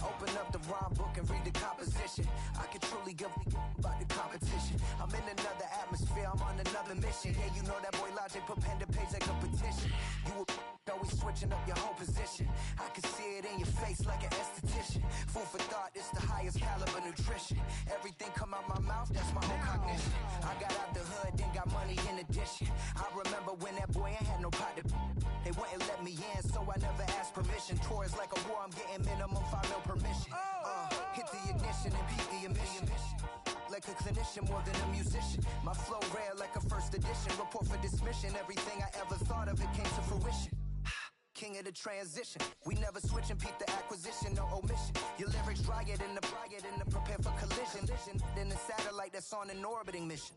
Open up the rhyme book and read the composition. I can truly give about the competition. I'm in another atmosphere, I'm on another mission. Yeah, you know that boy Logic put pen to page like a petition. You always switching up your whole position. I can see it in your face like an esthetician. Food for thought, it's the highest caliber nutrition. Everything come out my mouth, that's my whole cognition. I got out the hood, then got money in addition. I remember when that boy ain't had no pot to. They wouldn't let me in, so I never asked permission. Tours like a war, I'm getting minimum 5 mil permission. Hit the ignition and beat the emission. Like a clinician more than a musician. My flow rare like a first edition. Report for dismission. Everything I ever thought of, it came to fruition. King of the transition. We never switch and peep the acquisition, no omission. Your lyrics dry it in the prepare for collision. Then the satellite that's on an orbiting mission.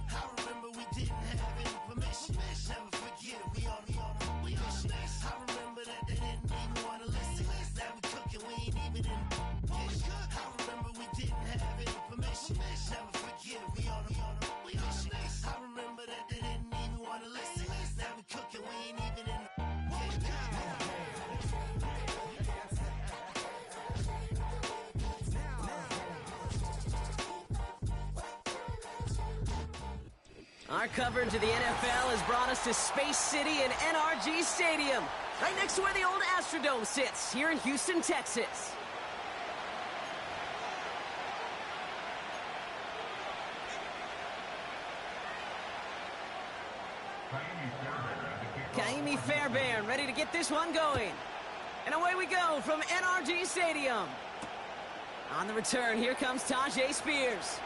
I remember we didn't have any permission. Never forget we on a mission. I remember that they didn't even want to listen. Now we cooking, we ain't even in the kitchen. I remember we didn't have any permission. Never forget we on a mission. I remember that they didn't even want to listen. Now we cooking, we ain't even in the Our coverage of the NFL has brought us to Space City and NRG Stadium, right next to where the old Astrodome sits, here in Houston, Texas. Kaimi Fairbairn ready to get this one going. And away we go from NRG Stadium. On the return, here comes Tajay Spears.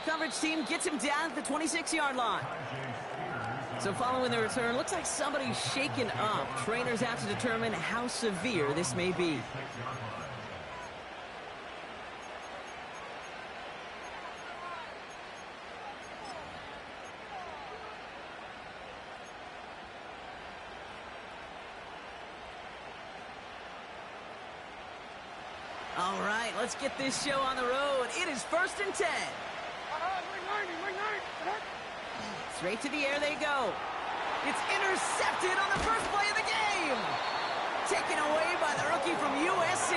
Coverage team gets him down at the 26-yard line. So following the return, looks like somebody's shaken up. Trainers have to determine how severe this may be. All right, let's get this show on the road. It is 1st and 10. Straight to the air they go. It's intercepted on the first play of the game. Taken away by the rookie from USC.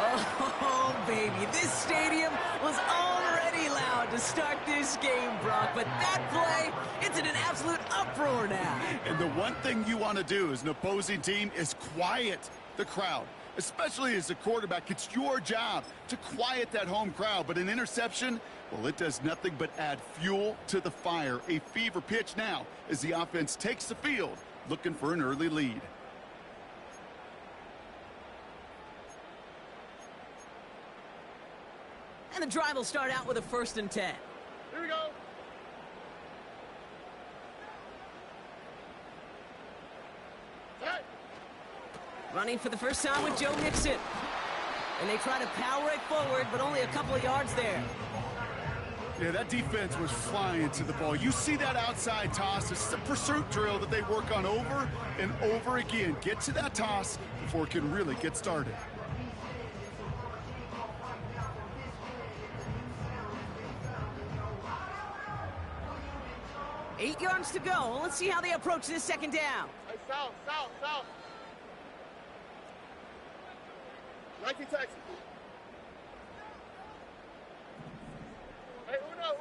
Oh, baby, this stadium was already loud to start this game, Brock. But that play, it's in an absolute uproar now. And the one thing you want to do as an opposing team is quiet the crowd. Especially as a quarterback, it's your job to quiet that home crowd. But an interception, well, it does nothing but add fuel to the fire. A fever pitch now as the offense takes the field, looking for an early lead. And the drive will start out with a 1st and 10. Here we go. Running for the first time with Joe Mixon. And they try to power it forward, but only a couple of yards there. Yeah, that defense was flying to the ball. You see that outside toss. It's a pursuit drill that they work on over and over again. Get to that toss before it can really get started. Eight yards to go. Let's see how they approach this second down. Hey, south. 19 Texas. Hey, uno.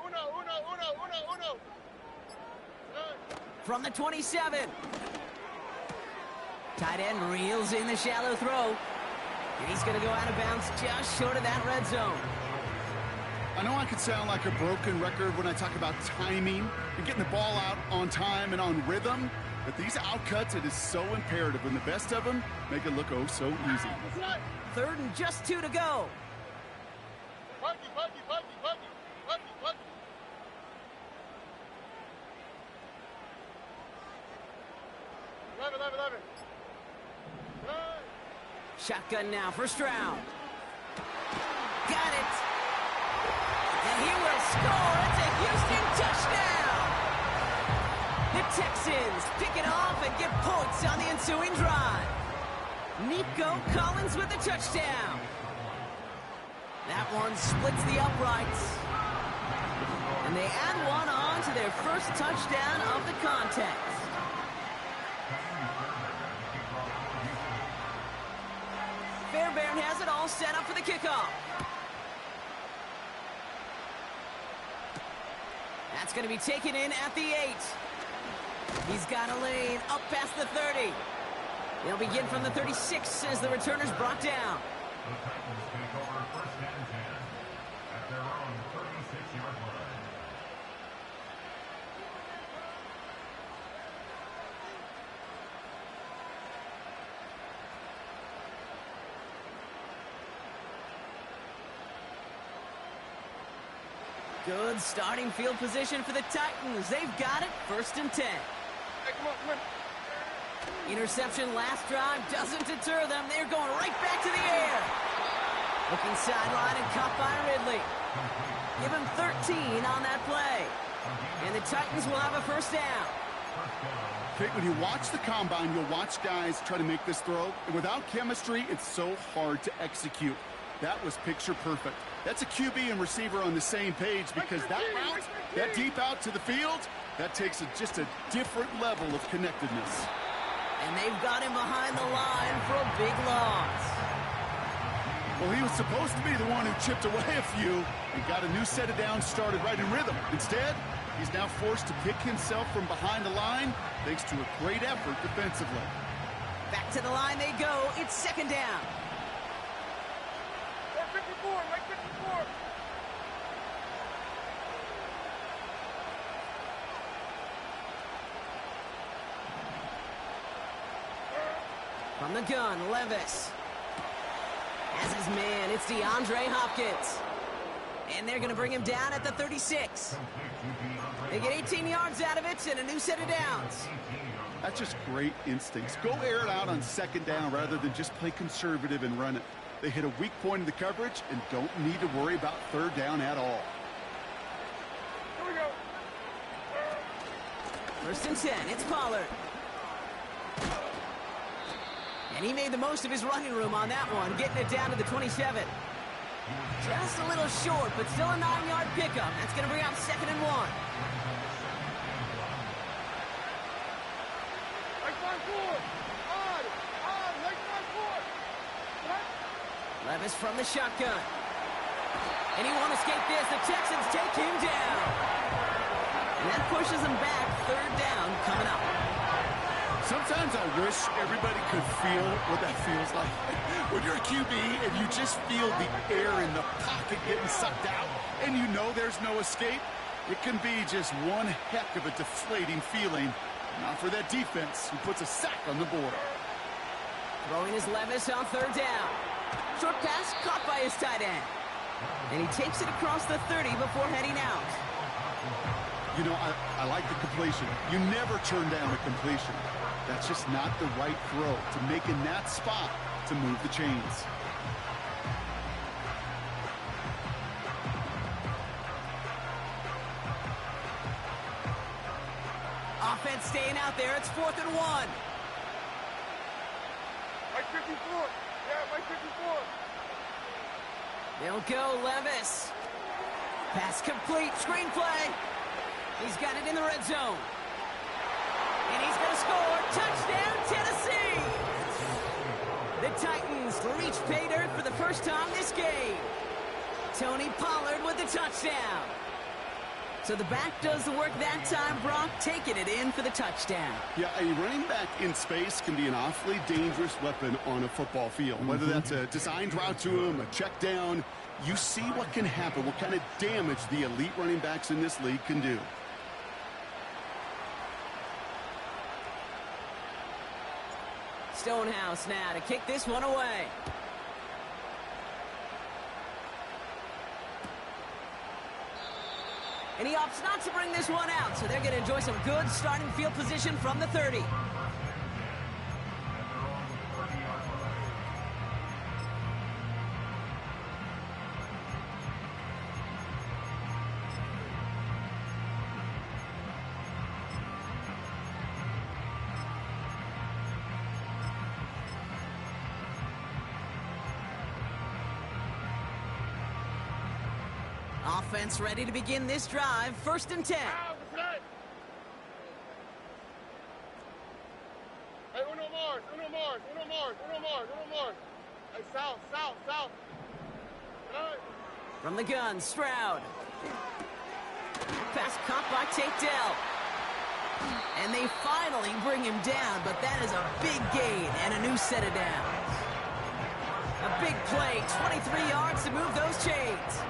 From the 27. Tight end reels in the shallow throw. And he's going to go out of bounds just short of that red zone. I know I could sound like a broken record when I talk about timing and getting the ball out on time and on rhythm, but these outcuts, it is so imperative, and the best of them make it look oh so easy. 3rd and just 2 to go. Buggy. 11. Shotgun now, first round. Got it. And he will score. It's a Houston touchdown. The Texans pick it off and get points on the ensuing drive. Nico Collins with the touchdown. That one splits the uprights. And they add one on to their first touchdown of the contest. Fairbairn has it all set up for the kickoff. That's going to be taken in at the 8. He's got a lane up past the 30. They'll begin from the 36 as the returner's brought down. The Titans take over first and 10 at their own 36-yard line. Good starting field position for the Titans. They've got it, first and 10. Hey, come on. Interception last drive doesn't deter them. They're going right back to the air. Looking sideline and caught by Ridley. Give him 13 on that play. And the Titans will have a first down. Okay, when you watch the combine, you'll watch guys try to make this throw. And without chemistry, it's so hard to execute. That was picture perfect. That's a QB and receiver on the same page because that route, that deep out to the field, that takes just a different level of connectedness. And they've got him behind the line for a big loss. Well, he was supposed to be the one who chipped away a few and got a new set of downs started right in rhythm. Instead, he's now forced to pick himself from behind the line thanks to a great effort defensively. Back to the line they go. It's second down. 54, like 54. From the gun, Levis. As his man, it's DeAndre Hopkins. And they're going to bring him down at the 36. They get 18 yards out of it and a new set of downs. That's just great instincts. Go air it out on second down rather than just play conservative and run it. They hit a weak point in the coverage and don't need to worry about third down at all. Here we go. First and 10, it's Pollard. And he made the most of his running room on that one, getting it down to the 27. Just a little short, but still a 9-yard pickup. That's going to bring out second and 1. Like 5-4. On, like 5-4. What? Levis from the shotgun. And he won't escape this. The Texans take him down. And that pushes him back. Third down coming up. Sometimes I wish everybody could feel what that feels like. When you're a QB and you just feel the air in the pocket getting sucked out and you know there's no escape, it can be just one heck of a deflating feeling. Not for that defense who puts a sack on the board. Throwing his Levis on third down. Short pass caught by his tight end. And he takes it across the 30 before heading out. You know, I like the completion. You never turn down a completion. That's just not the right throw to make in that spot to move the chains. Offense staying out there. It's 4th and 1. Like 54. Yeah, like 54. They'll go Levis. Pass complete. Screenplay. He's got it in the red zone. And he's going to score. Touchdown, Tennessee! The Titans reach pay dirt for the first time this game. Tony Pollard with the touchdown. So the back does the work that time. Brock taking it in for the touchdown. Yeah, a running back in space can be an awfully dangerous weapon on a football field. Whether that's a designed route to him, a check down, you see what can happen, what kind of damage the elite running backs in this league can do. Stonehouse now to kick this one away. And he opts not to bring this one out, so they're going to enjoy some good starting field position from the 30. Offense ready to begin this drive. First and 10. Tonight. Hey, uno Mars, uno Mars, uno Mars, uno Mars, uno Mars. Hey, south, south, south. Tonight. From the gun, Stroud. Pass caught by Tate Dell. And they finally bring him down, but that is a big gain and a new set of downs. A big play, 23 yards to move those chains.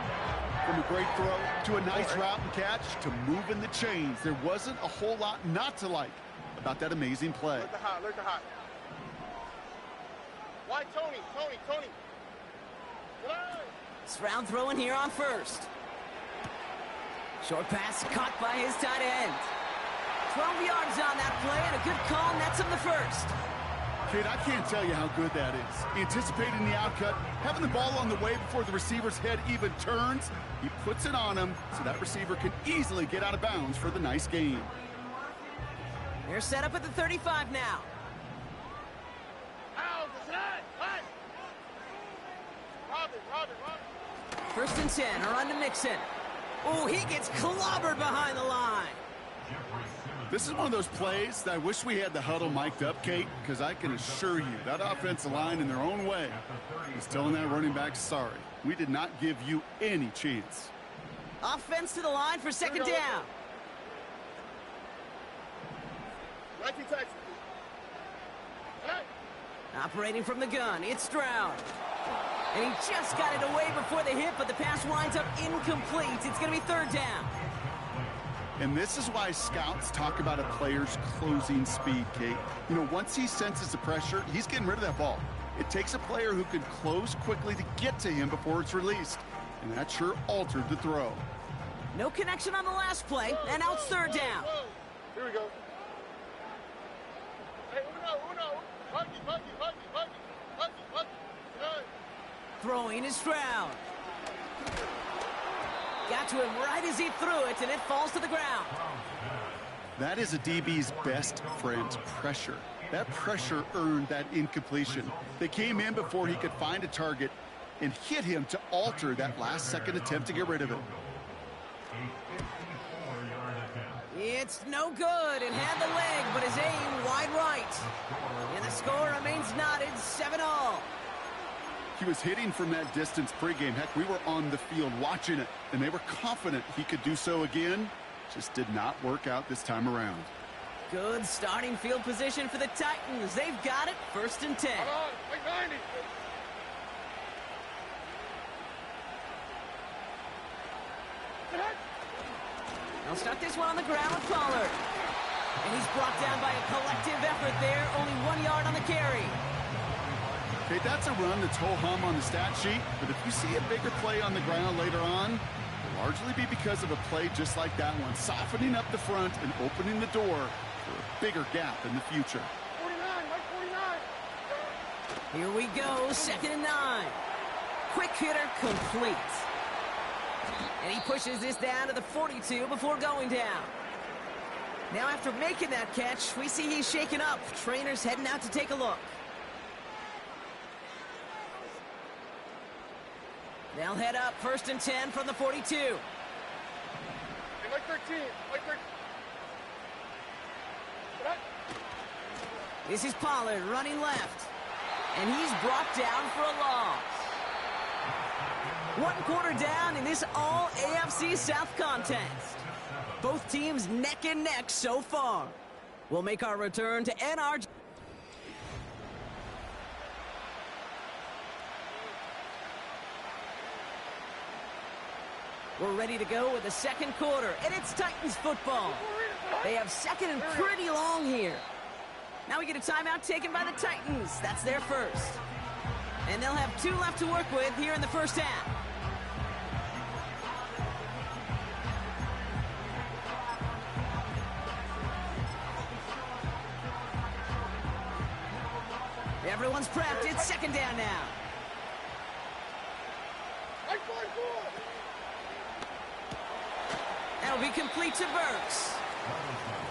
From a great throw to a nice route and catch to moving the chains, there wasn't a whole lot not to like about that amazing play. Look the hot, look the hot. Why Tony, Tony, Tony? Tonight. Stroud throwing here on first. Short pass caught by his tight end. 12 yards on that play and a good call nets him the first. Kate, I can't tell you how good that is. Anticipating the outcut, having the ball on the way before the receiver's head even turns, he puts it on him so that receiver can easily get out of bounds for the nice gain. They're set up at the 35 now. Out, tonight. Hey. Robin, Robin, Robin. First and 10, a run to Mixon. Oh, he gets clobbered behind the line. This is one of those plays that I wish we had the huddle mic'd up, Kate, because I can assure you that offensive line in their own way is telling that running back, sorry, we did not give you any chance. Offense to the line for second down. 19 Texas. Hey. Operating from the gun, it's Stroud. And he just got it away before the hit, but the pass winds up incomplete. It's going to be third down. And this is why scouts talk about a player's closing speed, Kate. You know, once he senses the pressure, he's getting rid of that ball. It takes a player who can close quickly to get to him before it's released. And that sure altered the throw. No connection on the last play, and now it's third down. Here we go. Hey, uno. Huggy, huggy, huggy, huggy, huggy, huggy. Tonight. Throwing is Stroud. Got to him right as he threw it, and it falls to the ground. That is a DB's best friend, pressure. That pressure earned that incompletion. They came in before he could find a target and hit him to alter that last-second attempt to get rid of it. It's no good. It had the leg, but his aim wide right. And the score remains knotted, 7-all. He was hitting from that distance pregame. Heck, we were on the field watching it, and they were confident he could do so again. Just did not work out this time around. Good starting field position for the Titans. They've got it, first and 10. Come on, like 90. They'll start this one on the ground with Pollard. And he's brought down by a collective effort there, only 1 yard on the carry. Okay, that's a run that's ho-hum on the stat sheet, but if you see a bigger play on the ground later on, it'll largely be because of a play just like that one, softening up the front and opening the door for a bigger gap in the future. 49, like 49. Here we go, second and 9. Quick hitter complete. And he pushes this down to the 42 before going down. Now after making that catch, we see he's shaken up. Trainer's heading out to take a look. They'll head up first and 10 from the 42. Hey, like 13, like 13. This is Pollard running left. And he's brought down for a loss. 1 quarter down in this all AFC South contest. Both teams neck and neck so far. We'll make our return to NRG. We're ready to go with the second quarter, and it's Titans football. They have second and pretty long here. Now we get a timeout taken by the Titans. That's their first. And they'll have 2 left to work with here in the first half. Everyone's prepped. It's second down now. Like 44. That'll be complete to Burks.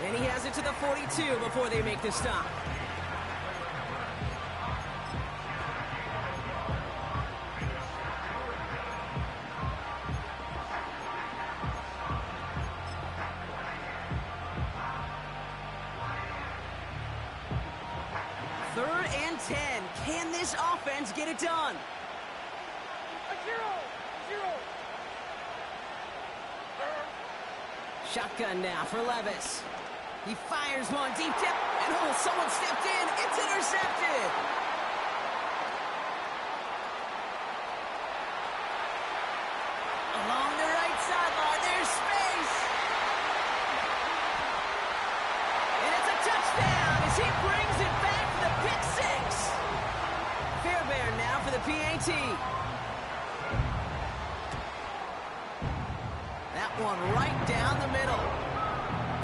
And he has it to the 42 before they make the stop. this offense get it done? Zero. Shotgun now for Levis. He fires one deep tip, and someone stepped in. It's intercepted. Along the right sideline, there's space. And it's a touchdown as he brings it back for the pick six. Fairbairn now for the PAT. That one right down the middle.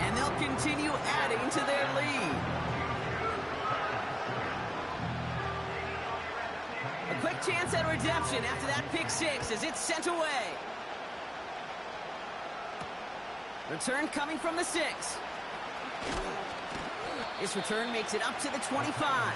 And they'll continue adding to their lead. A quick chance at redemption after that pick six as it's sent away. Return coming from the 6. This return makes it up to the 25.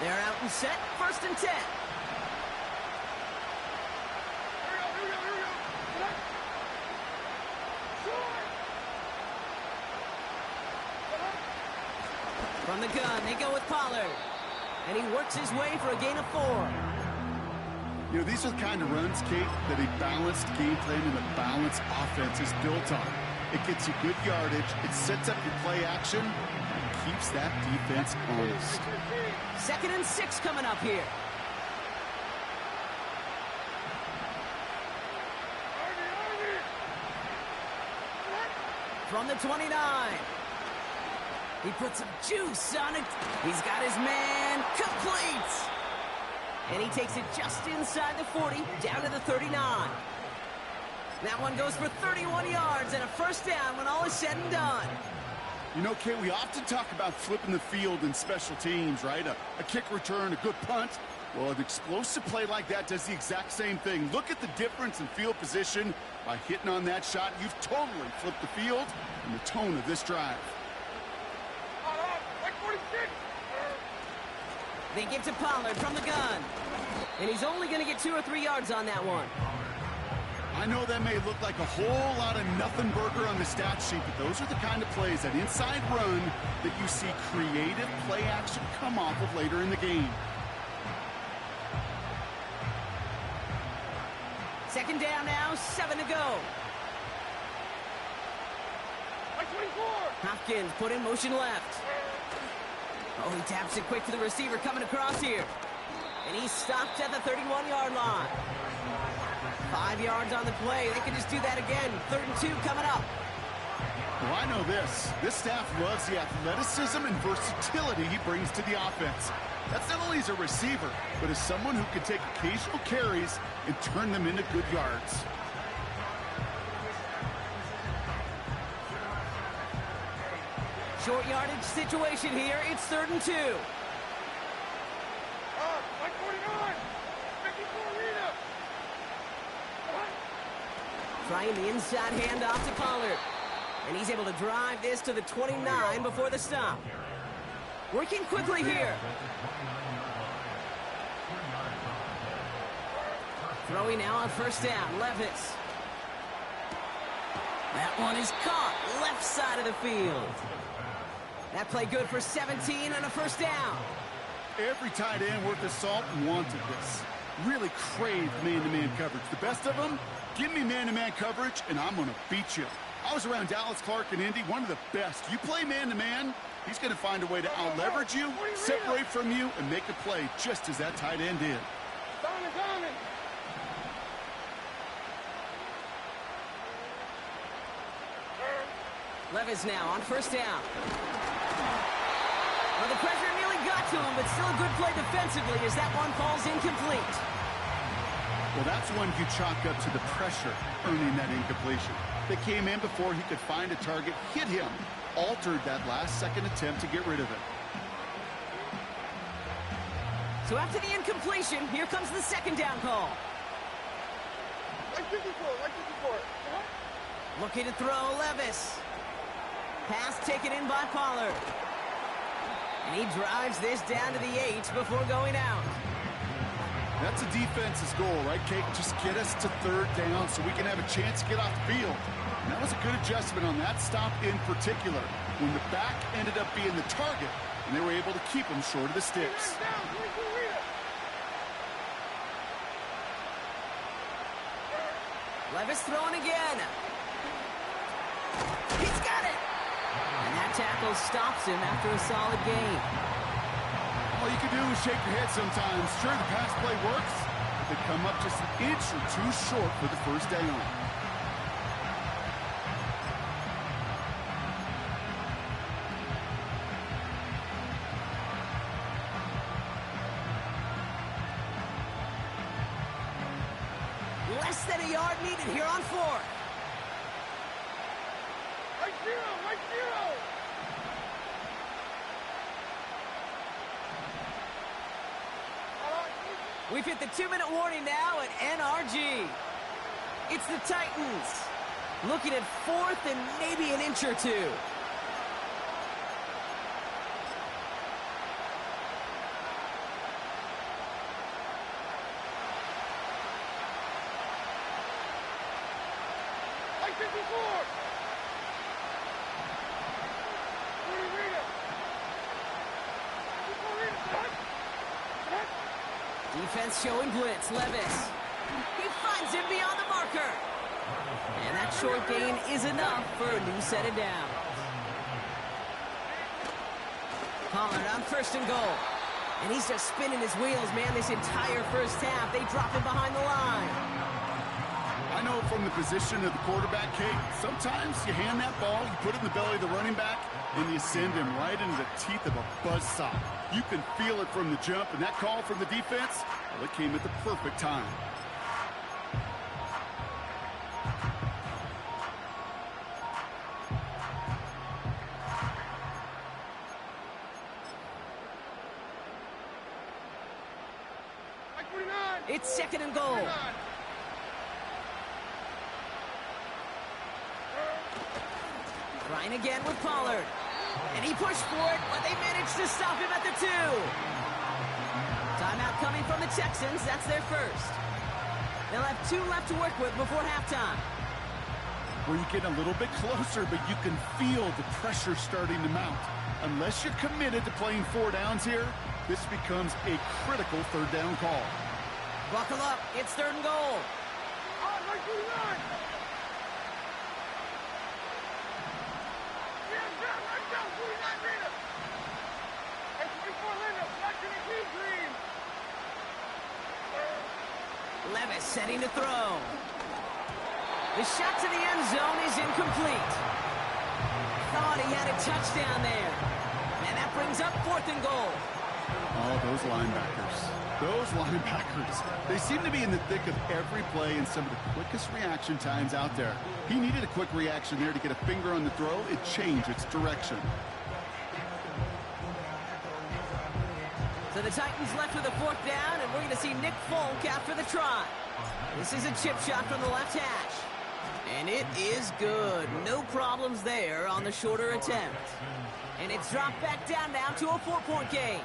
They're out and set, 1st and 10. From the gun, they go with Pollard. And he works his way for a gain of 4. You know, these are the kind of runs, Kate, that a balanced game plan and a balanced offense is built on. It gets you good yardage, it sets up your play action, and keeps that defense honest. 2nd and 6 coming up here. From the 29. He puts some juice on it. He's got his man complete. And he takes it just inside the 40, down to the 39. That one goes for 31 yards and a 1st down when all is said and done. You know, Kate, we often talk about flipping the field in special teams, right? A kick return, a good punt. Well, an explosive play like that does the exact same thing. Look at the difference in field position. By hitting on that shot, you've totally flipped the field and the tone of this drive. They get to Pollard from the gun. And he's only going to get 2 or 3 yards on that one. I know that may look like a whole lot of nothing burger on the stat sheet, but those are the kind of plays, that inside run, that you see creative play action come off of later in the game. 2nd down now, 7 to go. Hopkins put in motion left. Oh, he taps it quick to the receiver coming across here. And he's stopped at the 31-yard line. 5 yards on the play. They can just do that again. 3rd and 2 coming up. Well, I know this. This staff loves the athleticism and versatility he brings to the offense. That's not only as a receiver, but as someone who can take occasional carries and turn them into good yards. Short yardage situation here. It's 3rd and 2. Trying the inside handoff to Pollard. And he's able to drive this to the 29 before the stop. Working quickly here. Throwing now on 1st down. Levis. That one is caught. Left side of the field. That play good for 17 and a 1st down. Every tight end worth his salt wanted this. Really craved man-to-man coverage. The best of them, give me man-to-man coverage, and I'm going to beat you. I was around Dallas Clark and Indy, one of the best. You play man-to-man, he's going to find a way to out-leverage you, separate from you, and make a play just as that tight end did. Levis now on 1st down. Well, the pressure nearly got to him, but still a good play defensively as that one falls incomplete. Well, that's one you chalk up to the pressure earning that incompletion. They came in before he could find a target, hit him, altered that last-second attempt to get rid of it. So after the incompletion, here comes the 2nd down call. Looking to throw, Levis. Pass taken in by Pollard. And he drives this down to the 8 before going out. That's a defense's goal, right, Kate? Just get us to third down so we can have a chance to get off the field. And that was a good adjustment on that stop in particular, when the back ended up being the target, and they were able to keep him short of the sticks. Levis throwing again. He's got it! And that tackle stops him after a solid gain. All you can do is shake your head sometimes. Sure, the pass play works, but they come up just an inch or two short for the first down. Less than a yard needed here on 4th. Right zero, right zero. We've hit the 2-minute warning now at NRG. It's the Titans looking at 4th and maybe an inch or two. Right 54. Defense showing blitz. Levis. He finds him beyond the marker. And that short gain is enough for a new set of downs. Pollard on 1st and goal. And he's just spinning his wheels, man, this entire first half. They drop him behind the line. I know from the position of the quarterback, Kate, sometimes you hand that ball, you put it in the belly of the running back, and you send him right into the teeth of a buzzsaw. You can feel it from the jump, and that call from the defense, well, it came at the perfect time. Right 49. It's 2nd and goal. Trying again with Pollard. And he pushed for it, but they managed to stop him at the 2. Timeout coming from the Texans. That's their first. They'll have 2 left to work with before halftime. Well, you get a little bit closer, but you can feel the pressure starting to mount. Unless you're committed to playing 4 downs here, this becomes a critical third down call. Buckle up. It's 3rd and goal. Right 49. Right down, 49 Rita. Hey, 24 Linda, back to the key green. Levis setting to throw. The shot to the end zone is incomplete. Thought he had a touchdown there. And that brings up 4th and goal. Oh, those linebackers. They seem to be in the thick of every play and some of the quickest reaction times out there. He needed a quick reaction there to get a finger on the throw and change its direction. So the Titans left with a 4th down, and we're going to see Nick Folk after the try. This is a chip shot from the left hash. And it is good. No problems there on the shorter attempt. And it's dropped back down now to a 4-point game.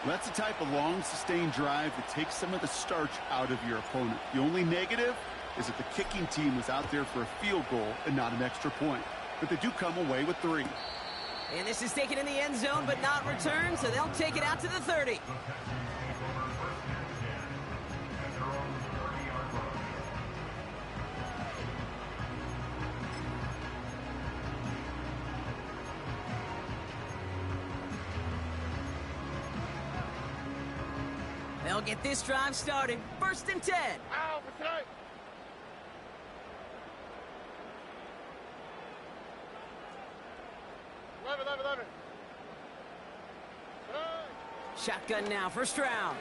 That's the type of long, sustained drive that takes some of the starch out of your opponent. The only negative is that the kicking team was out there for a field goal and not an extra point. But they do come away with 3. And this is taken in the end zone but not returned, so they'll take it out to the 30. They'll get this drive started. 1st and 10. Ow, for tonight. Eleven. Shotgun now, 1st round.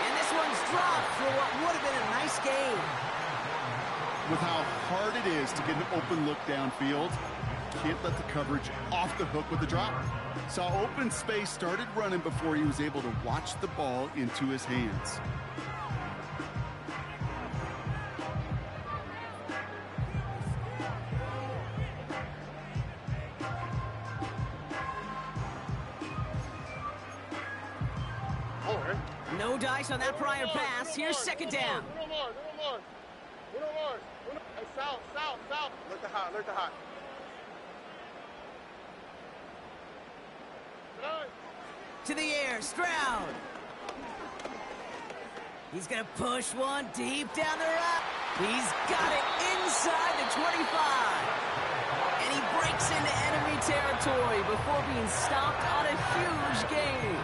And this one's dropped for what would have been a nice game. With how hard it is to get an open look downfield, can't let the coverage off the hook with the drop. Saw open space, started running before he was able to watch the ball into his hands. No dice on that prior pass. Here's second down. Uno Mars. Hey, south. Alert the hot. To the air, Stroud. He's going to push one deep down the route. He's got it inside the 25. And he breaks into enemy territory before being stopped on a huge gain.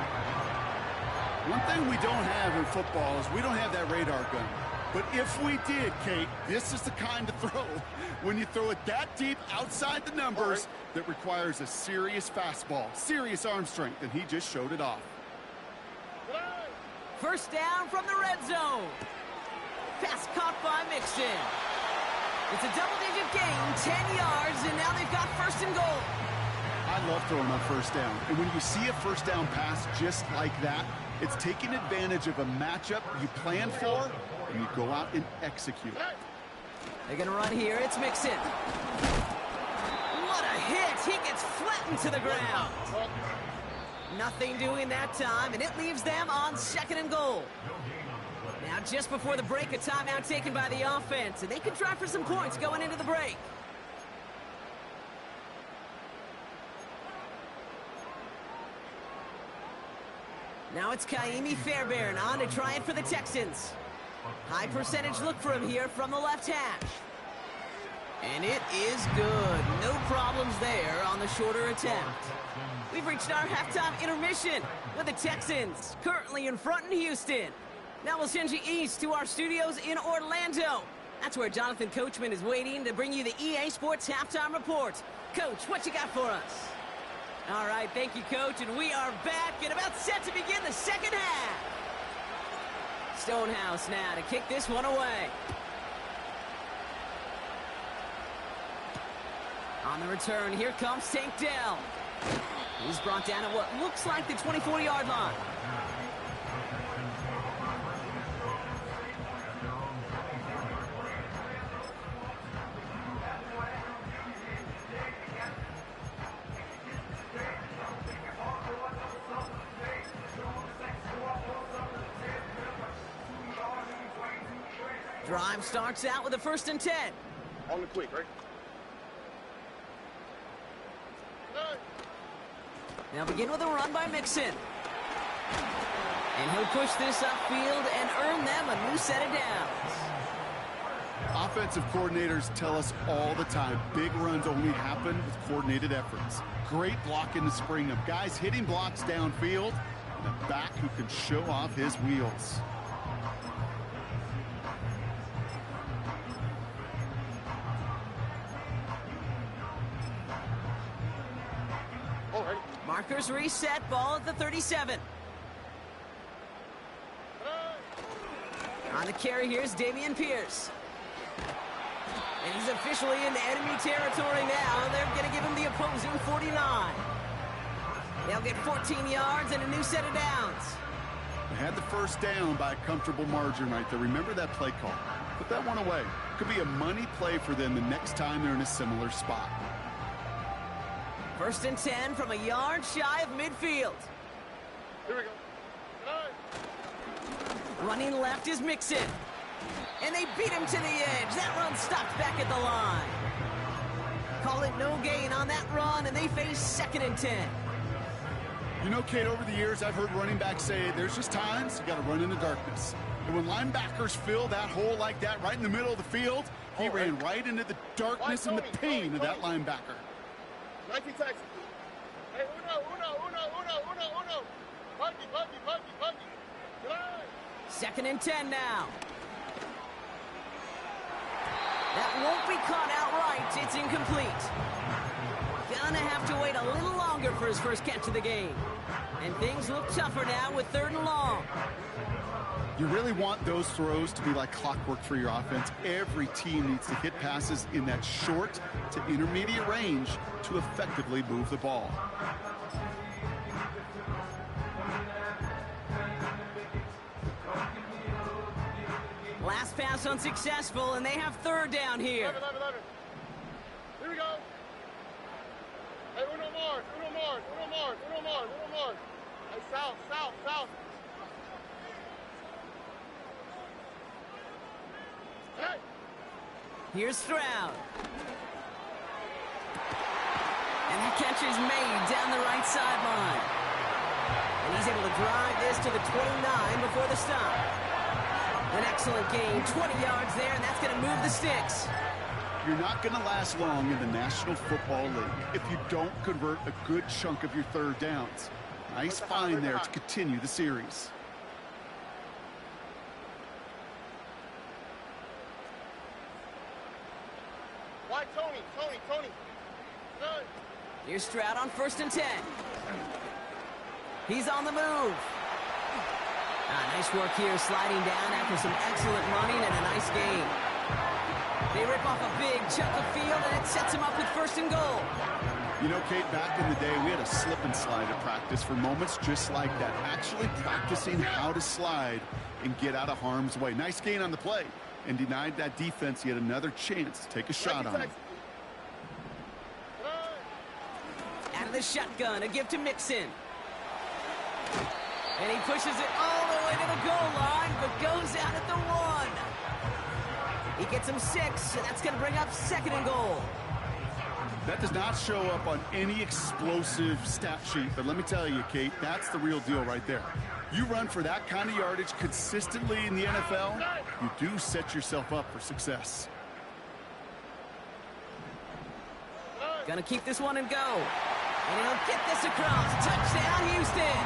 One thing we don't have in football is we don't have that radar gun. But if we did, Kate, this is the kind of throw when you throw it that deep outside the numbers that requires a serious fastball, serious arm strength, and he just showed it off. First down from the red zone. Pass caught by Mixon. It's a double-digit gain, 10 yards, and now they've got first and goal. I love throwing on first down. And when you see a first down pass just like that, it's taking advantage of a matchup you plan for, and you go out and execute. They're going to run here. It's Mixon. What a hit. He gets flattened to the ground. Nothing doing that time, and it leaves them on second and goal. Now, just before the break, a timeout taken by the offense, and they can try for some points going into the break. Now it's Kaimi Fairbairn on to try it for the Texans. High percentage look for him here from the left hash. And it is good. No problems there on the shorter attempt. We've reached our halftime intermission with the Texans currently in front in Houston. Now we'll send you east to our studios in Orlando. That's where Jonathan Coachman is waiting to bring you the EA Sports Halftime Report. Coach, what you got for us? All right, thank you, Coach, and we are back and about set to begin the second half. Stonehouse now to kick this one away. On the return, here comes Tank Dell. He's brought down at what looks like the 24-yard line. Drive starts out with a 1st and 10. On the quick, right? Now begin with a run by Mixon. And he'll push this upfield and earn them a new set of downs. Offensive coordinators tell us all the time, big runs only happen with coordinated efforts. Great blocking to spring them. Guys hitting blocks downfield, and a back who can show off his wheels. Markers reset, ball at the 37. On the carry, here's Damian Pierce. And he's officially into enemy territory now. They're going to give him the opposing 49. They'll get 14 yards and a new set of downs. They had the first down by a comfortable margin right there. Remember that play call. Put that one away. Could be a money play for them the next time they're in a similar spot. 1st and 10 from a yard shy of midfield. Here we go. Running left is Mixon. And they beat him to the edge. That run stopped back at the line. Call it no gain on that run, and they face 2nd and 10. You know, Kate, over the years, I've heard running backs say there's just times you got to run in the darkness. And when linebackers fill that hole like that right in the middle of the field, he ran right into the darkness and the pain of that linebacker. 19 Texas. Hey, uno. Buggy. 2nd and 10 now. That won't be caught outright. It's incomplete. Gonna have to wait a little longer for his first catch of the game. And things look tougher now with 3rd and long. You really want those throws to be like clockwork for your offense. Every team needs to hit passes in that short to intermediate range to effectively move the ball. Last pass unsuccessful, and they have 3rd down here. 11. Here we go. Hey, uno Mars. Hey, south. Here's Stroud. And that catch is made down the right sideline. And he's able to drive this to the 29 before the stop. An excellent gain, 20 yards there, and that's going to move the sticks. You're not going to last long in the National Football League if you don't convert a good chunk of your third downs. Nice find there to continue the series. Why Tony? Run. Here's Stroud on 1st and 10. He's on the move. Nice work here, sliding down after some excellent running and a nice gain. They rip off a big chunk of field, and it sets him up with 1st and goal. You know, Kate, back in the day, we had a slip and slide at practice for moments just like that. Actually practicing how to slide and get out of harm's way. Nice gain on the play, and denied that defense yet another chance to take a shot on him. Out of the shotgun, a give to Mixon. And he pushes it all the way to the goal line, but goes out at the 1. He gets him 6, and that's going to bring up 2nd and goal. That does not show up on any explosive stat sheet, but let me tell you, Kate, that's the real deal right there. You run for that kind of yardage consistently in the NFL, you do set yourself up for success. Gonna keep this one and go. And he'll get this across. Touchdown, Houston!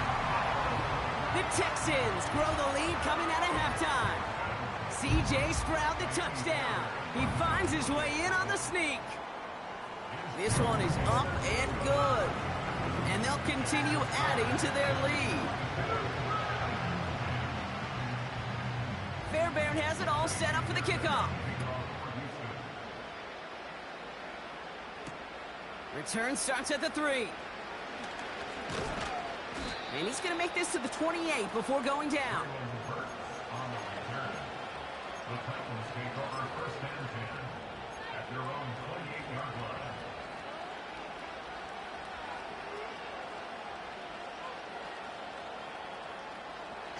The Texans grow the lead coming out of halftime. C.J. Stroud the touchdown. He finds his way in on the sneak. This one is up and good. And they'll continue adding to their lead. Fairbairn has it all set up for the kickoff. Return starts at the 3. And he's going to make this to the 28 before going down. The Titans take over 1st and 10 at their own 28-yard line.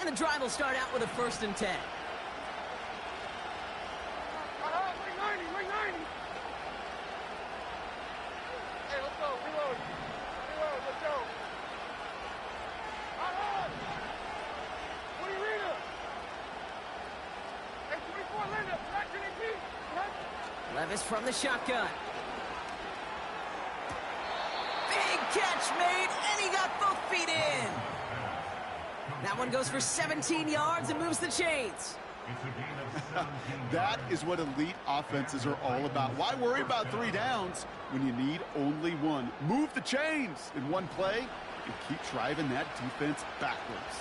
And the drive will start out with a 1st and 10. Wing 90. Hey, let's go. Reload, let's go. What do you read us? Hey, 24, Linda. Levis from the shotgun. Big catch made, and he got both feet in. That one goes for 17 yards and moves the chains. That is what elite offenses are all about. Why worry about 3 downs when you need only 1? Move the chains in one play and keep driving that defense backwards.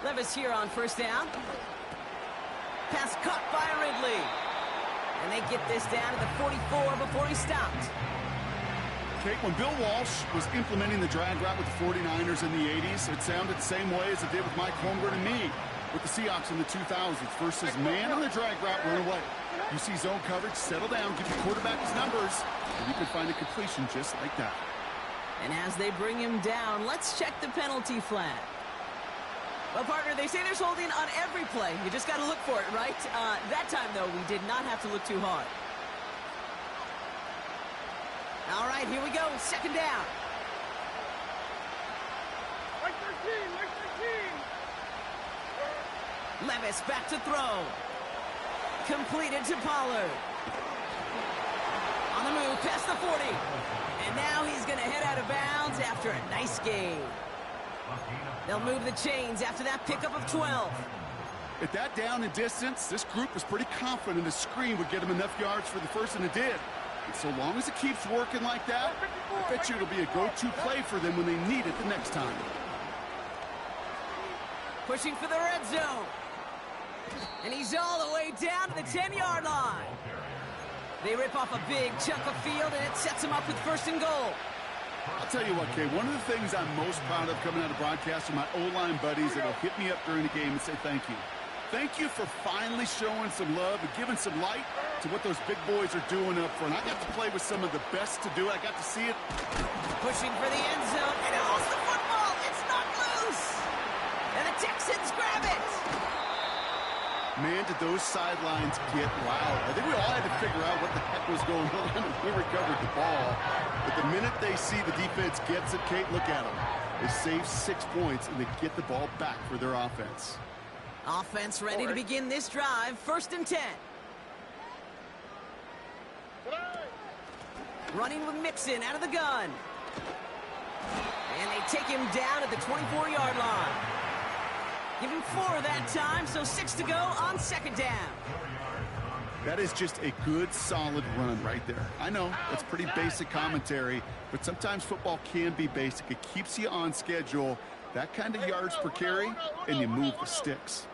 Levis here on 1st down. Pass caught by Ridley. And they get this down to the 44 before he stopped. Kate, when Bill Walsh was implementing the drag route with the 49ers in the 80s, it sounded the same way as it did with Mike Holmgren and me with the Seahawks in the 2000s versus man on the drag route, run away. You see zone coverage, settle down, give your quarterback his numbers, and you can find a completion just like that. And as they bring him down, let's check the penalty flag. Well, partner, they say there's holding on every play. You just got to look for it, right? That time, though, we did not have to look too hard. All right, here we go. 2nd down. Like 13. Levis back to throw. Completed to Pollard. On the move, past the 40. And now he's going to head out of bounds after a nice gain. They'll move the chains after that pickup of 12. At that down and distance, this group was pretty confident the screen would get them enough yards for the first, and it did. And so long as it keeps working like that, I bet you it'll be a go-to play for them when they need it the next time. Pushing for the red zone. And he's all the way down to the 10-yard line. They rip off a big chunk of field, and it sets them up with 1st and goal. I'll tell you what, Kay, one of the things I'm most proud of coming out of broadcast are my O-line buddies that will hit me up during the game and say thank you. Thank you for finally showing some love and giving some light to what those big boys are doing up front. I got to play with some of the best to do it. I got to see it. Pushing for the end zone, and it holds the football. It's not loose. Texans grab it. Man, did those sidelines get loud. I think we all had to figure out what the heck was going on when we recovered the ball. But the minute they see the defense gets it, Kate, look at them. They save 6 points, and they get the ball back for their offense. Offense ready to begin this drive. 1st and 10. Running with Mixon out of the gun. And they take him down at the 24-yard line. Give him 4 that time, so 6 to go on 2nd down. That is just a good, solid run right there. I know, it's pretty basic commentary, but sometimes football can be basic. It keeps you on schedule, that kind of yards per carry, and you move the sticks.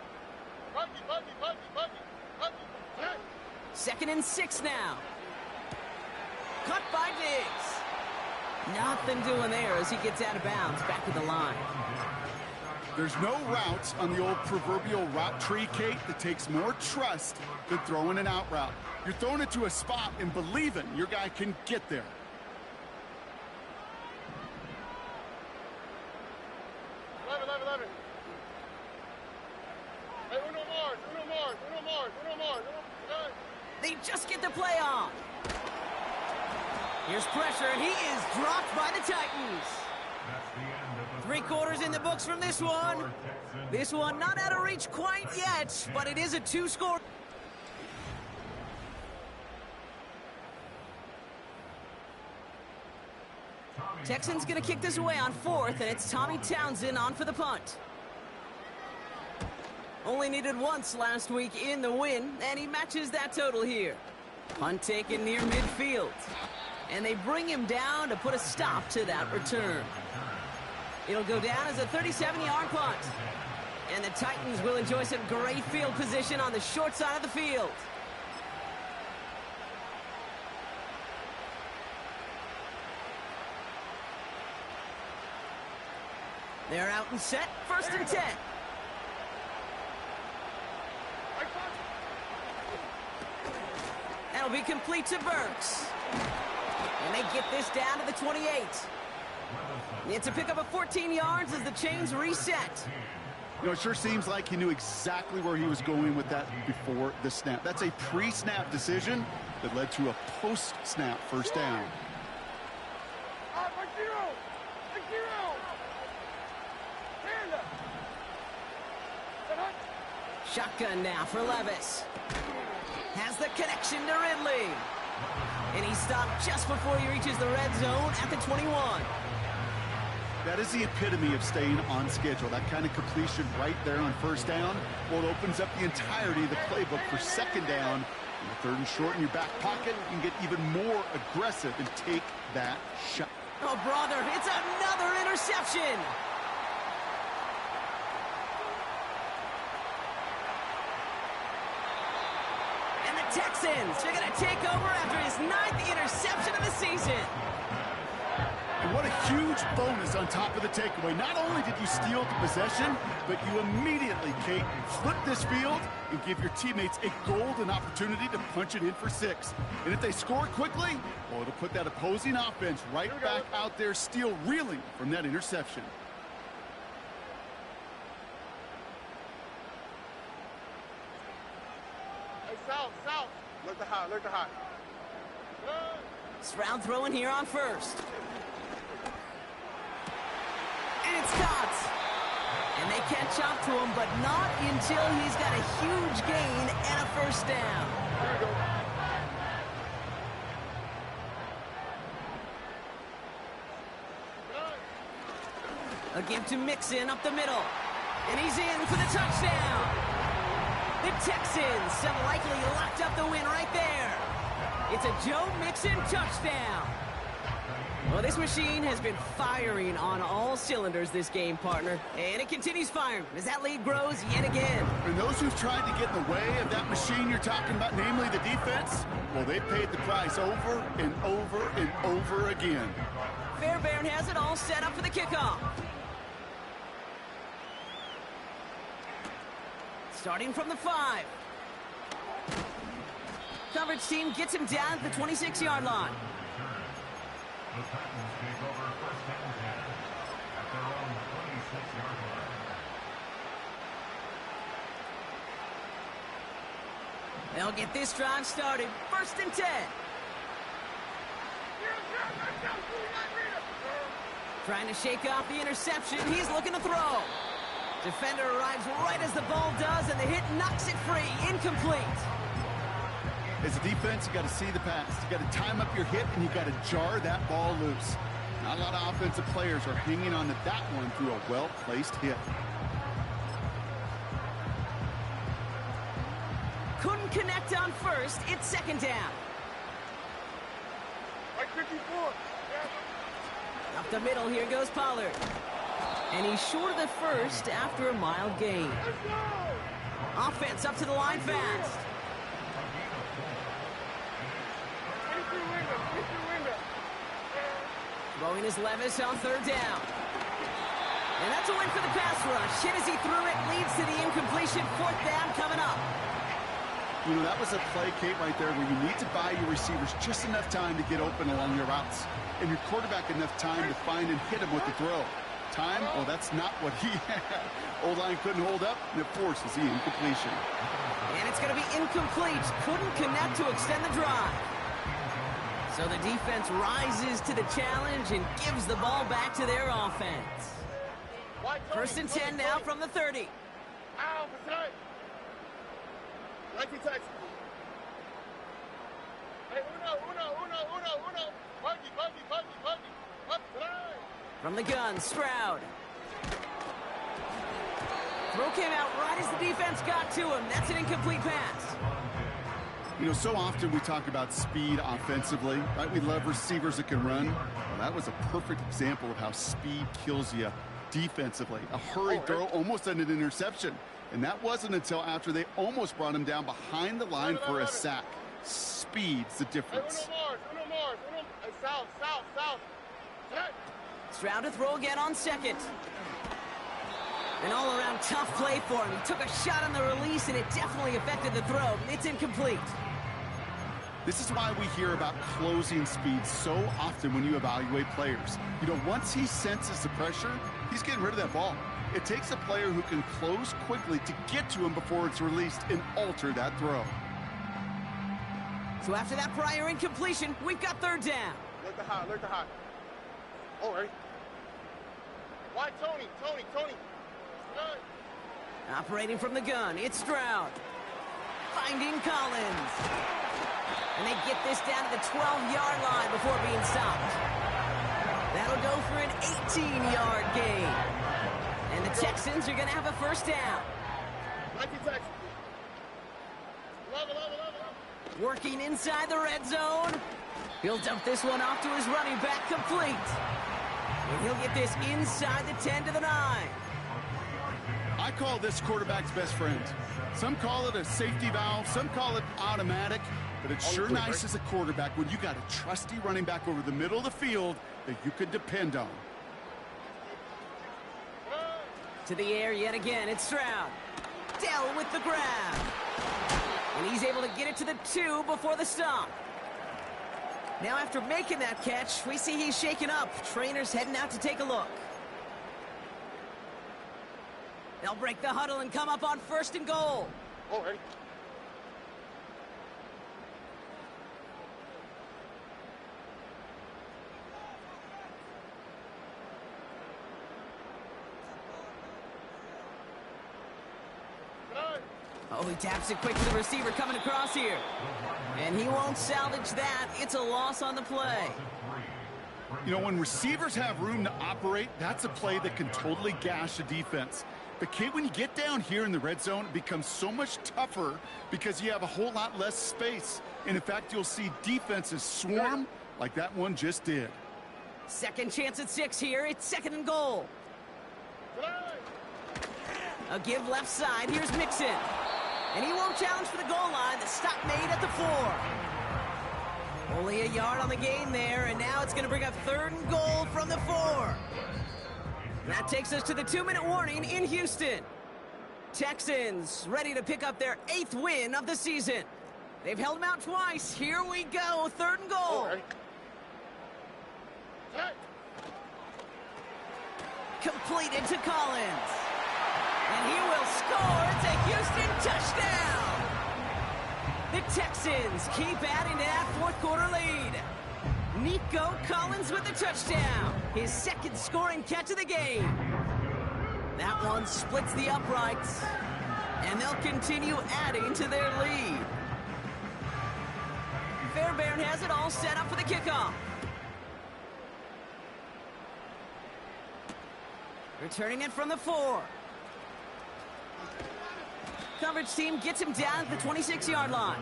2nd and 6 now. Cut by Diggs. Nothing doing there as he gets out of bounds back to the line. There's no routes on the old proverbial route tree, Kate, that takes more trust than throwing an out route. You're throwing it to a spot and believing your guy can get there. They just get the play on. Here's pressure, and he is dropped by the Titans. 3 quarters in the books from this one. This one not out of reach quite yet, but it is a 2-score. Texans going to kick this away on 4th, and it's Tommy Townsend on for the punt. Only needed once last week in the win, and he matches that total here. Punt taken near midfield. And they bring him down to put a stop to that return. It'll go down as a 37-yard punt. And the Titans will enjoy some great field position on the short side of the field. They're out and set. 1st and 10. That'll be complete to Burks. And they get this down to the 28. It's a pickup of 14 yards as the chains reset. You know, it sure seems like he knew exactly where he was going with that before the snap. That's a pre-snap decision that led to a post-snap 1st down. Shotgun now for Levis. Has the connection to Ridley. And he stopped just before he reaches the red zone at the 21. That is the epitome of staying on schedule. That kind of completion right there on 1st down. Well, it opens up the entirety of the playbook for 2nd down. And the 3rd and short in your back pocket, you can get even more aggressive and take that shot. Oh, brother, it's another interception. And the Texans are going to take over after his 9th interception of the season. And what a huge bonus on top of the takeaway. Not only did you steal the possession, but you immediately, Kate, flip this field and give your teammates a golden opportunity to punch it in for 6. And if they score quickly, well, it'll put that opposing offense right back out there, still reeling from that interception. Hey, south. Look the hot. Stroud throwing here on 1st. And it's caught. And they catch up to him, but not until he's got a huge gain and a 1st down. There you go. A give to Mixon up the middle. And he's in for the touchdown. The Texans have likely locked up the win right there. It's a Joe Mixon touchdown. Well, this machine has been firing on all cylinders this game, partner. And it continues firing as that lead grows yet again. And those who've tried to get in the way of that machine you're talking about, namely the defense, well, they paid the price over and over and over again. Fairbairn has it all set up for the kickoff. Starting from the 5. Coverage team gets him down at the 26-yard line. The Titans take over 1st and 10 at their own 26-yard line. They'll get this drive started. 1st and 10. Trying to shake off the interception. He's looking to throw. Defender arrives right as the ball does, and the hit knocks it free. Incomplete. As a defense, you got to see the pass. You got to time up your hit, and you got to jar that ball loose. Not a lot of offensive players are hanging on to that one through a well-placed hit. Couldn't connect on 1st. It's 2nd down. Like 54. Up the middle, here goes Pollard. And he's short of the 1st after a mild gain. Let's go! Offense up to the line fast. 23 window. Throwing his Levis on 3rd down. And that's a win for the pass rush. Hit as he threw it, leads to the incompletion. 4th down coming up. You know, that was a play, Kate, right there where you need to buy your receivers just enough time to get open along your routes. And your quarterback enough time to find and hit him with the throw. Time? Well, that's not what he had. O-line couldn't hold up, and it forces the incompletion. And it's going to be incomplete. Couldn't connect to extend the drive. So the defense rises to the challenge and gives the ball back to their offense. 1st and 10 now from the 30. Ow, beside. 19 Texas. Hey, uno. Buggy. Up, line. From the gun, Stroud. Throw came out right as the defense got to him. That's an incomplete pass. You know, so often we talk about speed offensively, right? We love receivers that can run. Well, that was a perfect example of how speed kills you defensively. A hurried throw, almost an interception. And that wasn't until after they almost brought him down behind the line for a sack. Speed's the difference. Uno Mars. Hey, south. Hey. Stroud to throw again on 2nd. An all-around tough play for him. He took a shot on the release, and it definitely affected the throw. It's incomplete. This is why we hear about closing speed so often when you evaluate players. You know, once he senses the pressure, he's getting rid of that ball. It takes a player who can close quickly to get to him before it's released and alter that throw. So after that prior incompletion, we've got 3rd down. Alert the hot. All right. Why Tony? Good. Operating from the gun, it's Stroud. Finding Collins. And they get this down to the 12-yard line before being stopped. That'll go for an 18-yard gain. And the Texans are going to have a 1st down. 19 Texas. Love it. Working inside the red zone. He'll dump this one off to his running back, complete. And he'll get this inside the 10 to the 9. I call this quarterback's best friend. Some call it a safety valve, some call it automatic, but it's sure nice as a quarterback when you got a trusty running back over the middle of the field that you could depend on. To the air yet again, it's Stroud. Dell with the grab. And he's able to get it to the 2 before the stop. Now after making that catch, we see he's shaken up. Trainers heading out to take a look. They'll break the huddle and come up on 1st and goal. All right. Oh, he taps it quick to the receiver coming across here. And he won't salvage that. It's a loss on the play. You know, when receivers have room to operate, that's a play that can totally gash a defense. But, Kate, when you get down here in the red zone, it becomes so much tougher because you have a whole lot less space. And, in fact, you'll see defenses swarm like that one just did. 2nd chance at 6 here. It's 2nd and goal. A give left side. Here's Mixon. And he won't challenge for the goal line. The stop made at the 4. Only a yard on the gain there, and now it's going to bring up 3rd and goal from the 4. That takes us to the 2-minute warning in Houston. Texans ready to pick up their 8th win of the season. They've held them out twice. Here we go, 3rd and goal. Completed to Collins. And he will score. It's a Houston touchdown. The Texans keep adding to that fourth quarter lead. Nico Collins with the touchdown. His second scoring catch of the game. That one splits the uprights. And they'll continue adding to their lead. Fairbairn has it all set up for the kickoff. Returning it from the 4. Coverage team gets him down at the 26-yard line.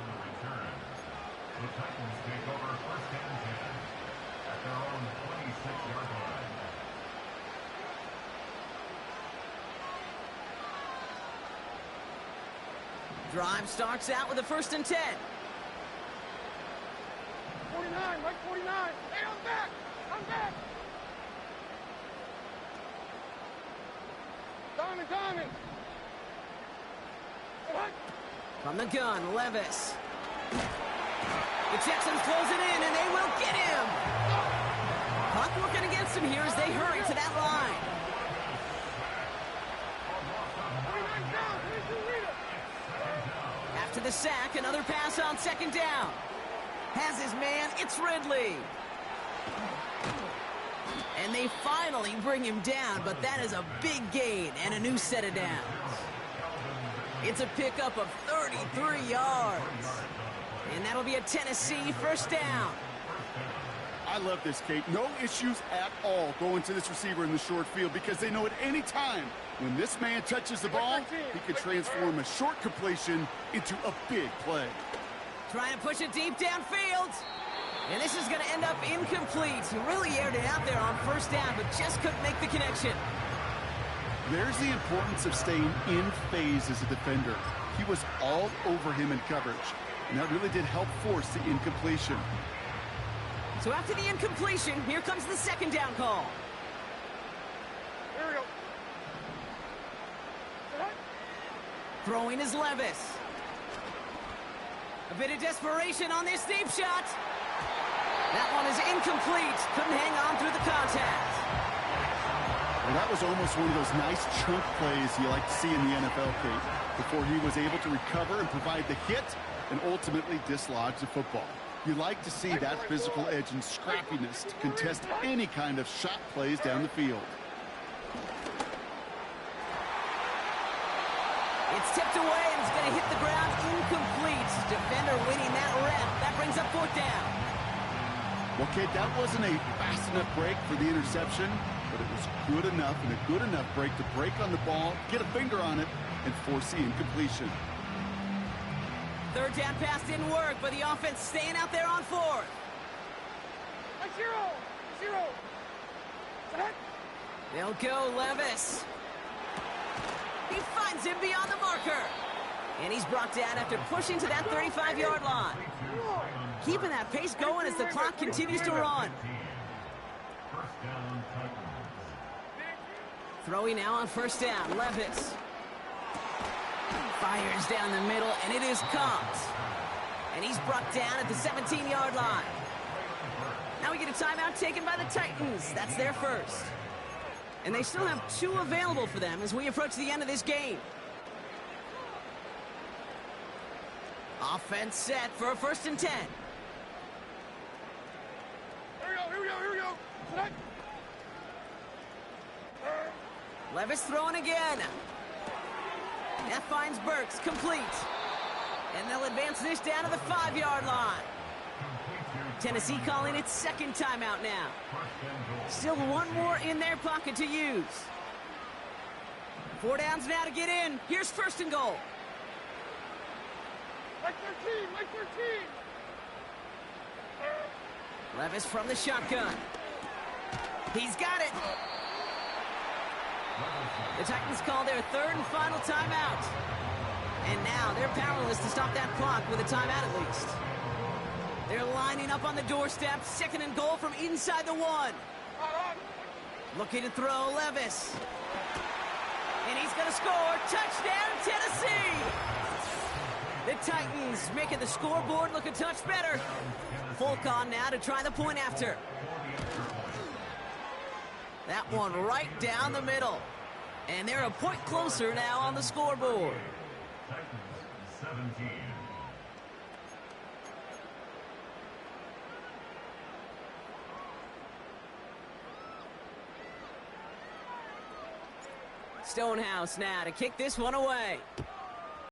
The Titans take over first and 10 at their own 26-yard line. Drive starts out with a 1st and 10. 49, Mike 49. Hey, I'm back. I'm back. Diamond. From the gun, Levis. The Texans close it in, and they will get him. Clock working against him here as they hurry to that line. 49 down. 22 leader. After the sack, another pass on 2nd down. Has his man, it's Ridley. And they finally bring him down, but that is a big gain and a new set of downs. It's a pickup of 33 yards. And that'll be a Tennessee 1st down. I love this, Kate. No issues at all going to this receiver in the short field because they know at any time when this man touches the ball, he can transform a short completion into a big play. Trying to push it deep downfield. And this is going to end up incomplete. He really aired it out there on 1st down, but just couldn't make the connection. There's the importance of staying in phase as a defender. He was all over him in coverage, and that really did help force the incompletion. So after the incompletion, here comes the 2nd down call. Here we go. Throwing is Levis. A bit of desperation on this deep shot. That one is incomplete. Couldn't hang on through the contact. Well, that was almost one of those nice chunk plays you like to see in the NFL, Kate, before he was able to recover and provide the hit and ultimately dislodge the football. You like to see that physical edge and scrappiness to contest any kind of shot plays down the field. It's tipped away and it's going to hit the ground incomplete. Defender winning that rep. That brings up 4th down. Well, Kate, that wasn't a fast enough break for the interception, but it was good enough and a good enough break to break on the ball, get a finger on it, and force the incompletion. 3rd down pass didn't work, but the offense staying out there on 4th. Like 0. Set. They'll go Levis. He finds him beyond the marker. And he's brought down after pushing to that 35-yard line. Keeping that pace going as the clock continues to run. First down, Titans. Throwing now on 1st down, Levis. Fires down the middle, and it is caught. And he's brought down at the 17-yard line. Now we get a timeout taken by the Titans. That's their first. And they still have 2 available for them as we approach the end of this game. Offense set for a 1st and 10. Here we go. Set. Levis throwing again. That finds Burks, complete. And they'll advance this down to the 5-yard line. Tennessee calling its 2nd timeout now. Still 1 more in their pocket to use. 4 downs now to get in. Here's 1st and goal. Like 13. Levis from the shotgun. He's got it. The Titans call their 3rd and final timeout. And now they're powerless to stop that clock with a timeout at least. They're lining up on the doorstep. 2nd and goal from inside the 1. Looking to throw Levis. And he's going to score. Touchdown, Tennessee! The Titans making the scoreboard look a touch better. Fulcon now to try the point after. That one right down the middle. And they're a point closer now on the scoreboard. Titans 17. Stonehouse now to kick this one away.